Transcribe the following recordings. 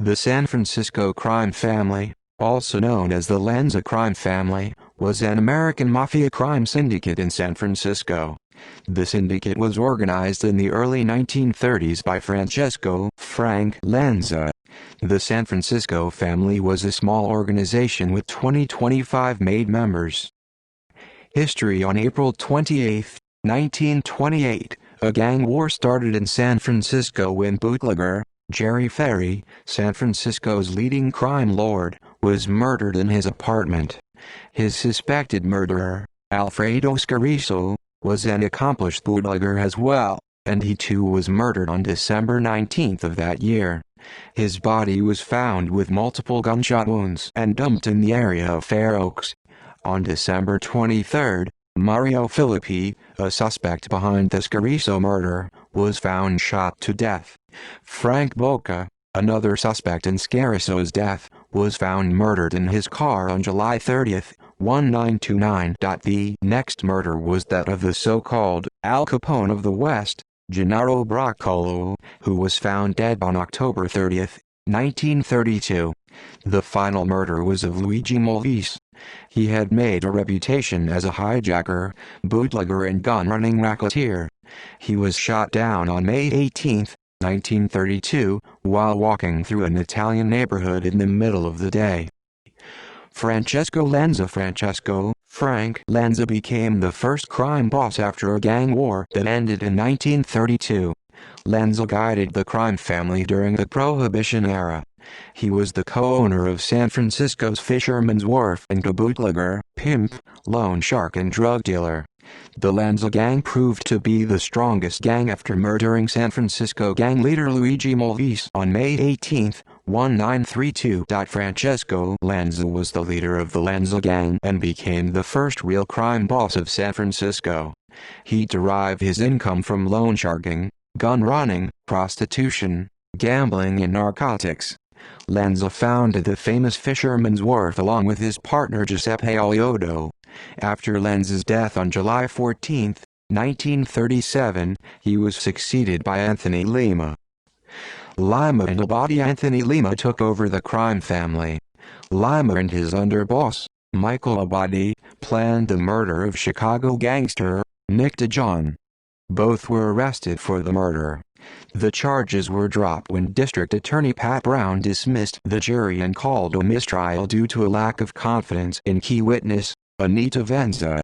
The San Francisco crime family, also known as the Lanza crime family, was an American mafia crime syndicate in San Francisco. The syndicate was organized in the early 1930s by Francesco "Frank" Lanza. The San Francisco family was a small organization with 25 made members. History. On April 28, 1928, a gang war started in San Francisco when bootlegger Jerry Ferry, San Francisco's leading crime lord, was murdered in his apartment. His suspected murderer, Alfredo Scariso, was an accomplished bootlegger as well, and he too was murdered on December 19 of that year. His body was found with multiple gunshot wounds and dumped in the area of Fair Oaks. On December 23, Mario Filippi, a suspect behind the Scariso murder, was found shot to death. Frank Boca, another suspect in Scariso's death, was found murdered in his car on July 30, 1929. The next murder was that of the so-called Al Capone of the West, Gennaro Broccolo, who was found dead on October 30, 1932. The final murder was of Luigi Malvise. He had made a reputation as a hijacker, bootlegger and gun-running racketeer. He was shot down on May 18, 1932, while walking through an Italian neighborhood in the middle of the day. Francesco Lanza. Frank Lanza became the first crime boss after a gang war that ended in 1932. Lanza guided the crime family during the Prohibition era. He was the co-owner of San Francisco's Fisherman's Wharf and a bootlegger, pimp, loan shark and drug dealer. The Lanza gang proved to be the strongest gang after murdering San Francisco gang leader Luigi Malvise on May 18, 1932. Francesco Lanza was the leader of the Lanza gang and became the first real crime boss of San Francisco. He derived his income from loan sharking, gun running, prostitution, gambling and narcotics. Lanza founded the famous Fisherman's Wharf along with his partner Giuseppe Alioto. After Lanza's death on July 14, 1937, he was succeeded by Anthony Lima. Lima and Abadi. Anthony Lima took over the crime family. Lima and his underboss, Michael Abadi, planned the murder of Chicago gangster Nick DeJohn. Both were arrested for the murder. The charges were dropped when District Attorney Pat Brown dismissed the jury and called a mistrial due to a lack of confidence in key witness, Anita Venza.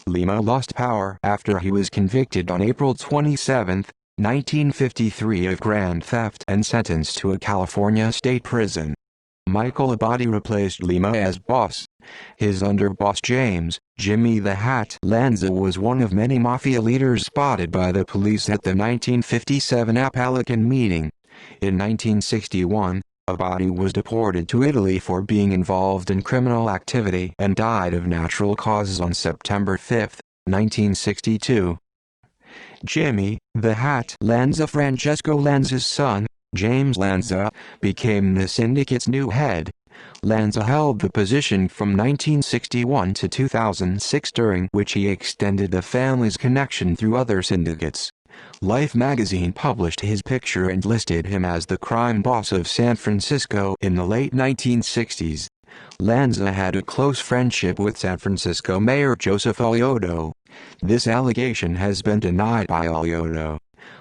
Lima lost power after he was convicted on April 27, 1953 of grand theft and sentenced to a California state prison. Michael Abadi replaced Lima as boss. His underboss James "Jimmy the Hat" Lanza was one of many mafia leaders spotted by the police at the 1957 Appalachian meeting. In 1961, Abadi was deported to Italy for being involved in criminal activity and died of natural causes on September 5, 1962. Jimmy the Hat Lanza. Francesco Lanza's son, James Lanza, became the syndicate's new head. Lanza held the position from 1961 to 2006, during which he extended the family's connection through other syndicates. Life magazine published his picture and listed him as the crime boss of San Francisco in the late 1960s. Lanza had a close friendship with San Francisco Mayor Joseph Alioto. This allegation has been denied by Alioto.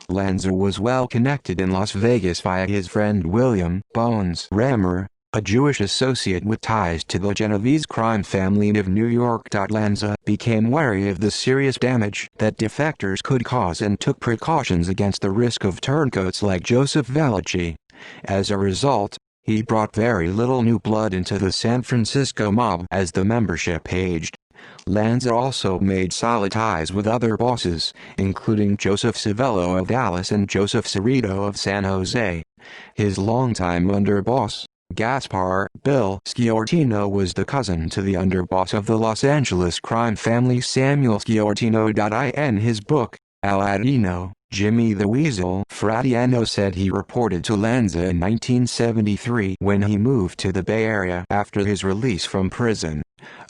Lanza was well connected in Las Vegas via his friend William "Bones" Rammer, a Jewish associate with ties to the Genovese crime family of New York. Lanza became wary of the serious damage that defectors could cause and took precautions against the risk of turncoats like Joseph Valachi. As a result, he brought very little new blood into the San Francisco mob as the membership aged. Lanza also made solid ties with other bosses, including Joseph Civello of Dallas and Joseph Cerrito of San Jose. His longtime underboss, Gaspar "Bill" Sciortino, was the cousin to the underboss of the Los Angeles crime family Samuel Sciortino. In his book, Aladino, Jimmy the Weasel Fradiano said he reported to Lanza in 1973 when he moved to the Bay Area after his release from prison.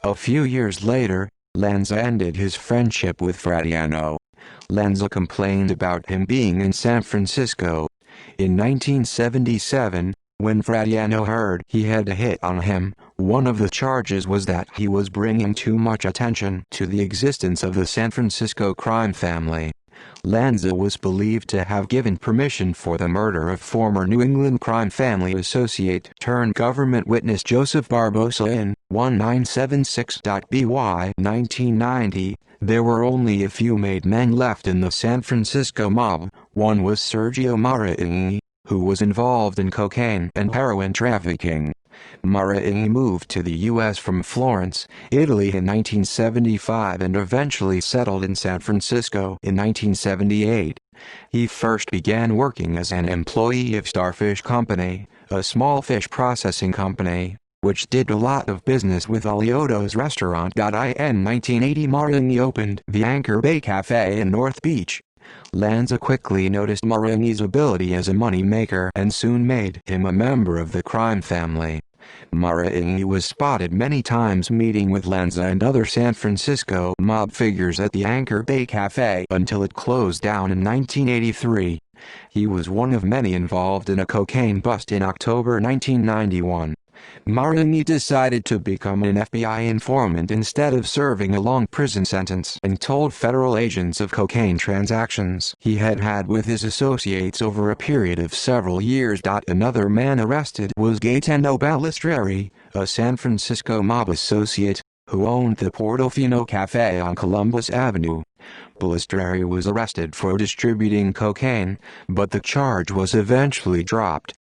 A few years later, Lanza ended his friendship with Fradiano. Lanza complained about him being in San Francisco. In 1977, When Fradiano heard he had a hit on him, one of the charges was that he was bringing too much attention to the existence of the San Francisco crime family. Lanza was believed to have given permission for the murder of former New England crime family associate turned government witness Joseph Barbosa in 1976.by 1990. There were only a few made men left in the San Francisco mob. One was Sergio Marini, who was involved in cocaine and heroin trafficking. Marini moved to the U.S. from Florence, Italy in 1975 and eventually settled in San Francisco in 1978. He first began working as an employee of Starfish Company, a small fish processing company, which did a lot of business with Alioto's restaurant. In 1980 Marini opened the Anchor Bay Cafe in North Beach. Lanza quickly noticed Marini's ability as a money maker and soon made him a member of the crime family. Marini was spotted many times meeting with Lanza and other San Francisco mob figures at the Anchor Bay Cafe until it closed down in 1983. He was one of many involved in a cocaine bust in October 1991. Marini decided to become an FBI informant instead of serving a long prison sentence and told federal agents of cocaine transactions he had had with his associates over a period of several years. Another man arrested was Gaetano Balistreri, a San Francisco mob associate, who owned the Portofino Cafe on Columbus Avenue. Balistreri was arrested for distributing cocaine, but the charge was eventually dropped.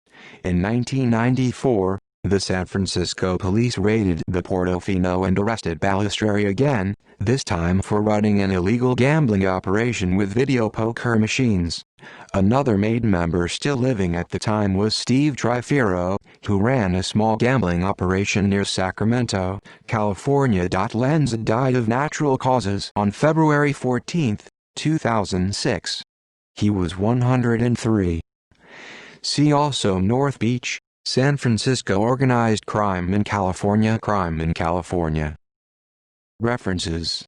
In 1994, the San Francisco police raided the Portofino and arrested Balistreri again, this time for running an illegal gambling operation with video poker machines. Another made member still living at the time was Steve Trifero, who ran a small gambling operation near Sacramento, California. Lanza died of natural causes on February 14, 2006. He was 103. See also North Beach, San Francisco organized crime in California. References